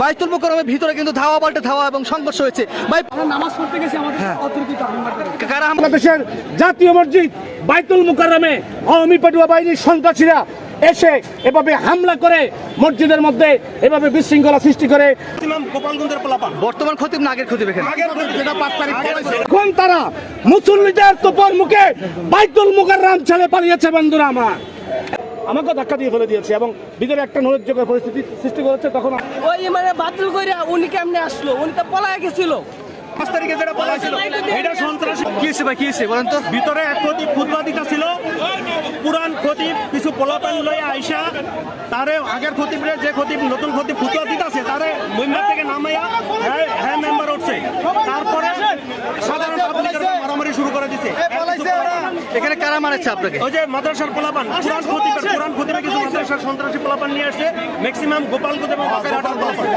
বাইতুল মুকাররমের ভিতরে কিন্তু ধাওয়া পাল্টে ধাওয়া এবং সংঘর্ষ হয়েছে। ভাই নামাজ পড়তে গেছি আমাদের অতর্কিত হামলা করে। কারা হামলা? বাংলাদেশের জাতীয় মসজিদ বাইতুল মুকাররমে আওয়ামী পেটুয়া বাহিনীর সন্ত্রাসীরা এসে এভাবে হামলা করে মসজিদের মধ্যে এভাবে বিশৃঙ্খলা সৃষ্টি করে। গোপালগঞ্জের পোলাপান বর্তমান খতিব না আগের খতিব? এখানে এখন তারা মুসল্লিদের তোপর মুখে বাইতুল মুকাররম ছেড়ে পালিয়েছে। বন্ধুরা আমাকে ধাক্কা দিয়ে ফেলে দিয়েছে এবং ভিতরে একটা নৈরাজ্যকর পরিস্থিতি সৃষ্টি করেছে। তখন ওই মানে বাতিল করে উনি কেমনে আসলো? উনি তো পলায় গেছিল। 5 তারিখে যেটা বলা ছিল এটা সন্ত্রাসী। কি হয়েছে ভাই, কি হয়েছে বলেন তো? ভিতরে এক খতিব খুতবা দিতেছিল, পুরান খতিব কিছু পোলাপান লইয়া আইসা তারে আগের খতিবরে যে খতিব নতুন খতিব খুতবা দিতেছে তারে মেম্বার থেকে নামাইয়া হ্যাঁ মেম্বার উঠছে। তারপরে সাধারণ পাবলিকের মারামারি শুরু করে দিছে। এখানে কারা মারাচ্ছে আপনাকে? ওই যে মাদ্রাসার পোলাপান পুরান খতিবে কিছু মাদ্রাসার সন্ত্রাসী পোলাপান নিয়ে আসছে, ম্যাক্সিমাম গোপালগঞ্জ এবং বাগেরহাটের পোলাপান।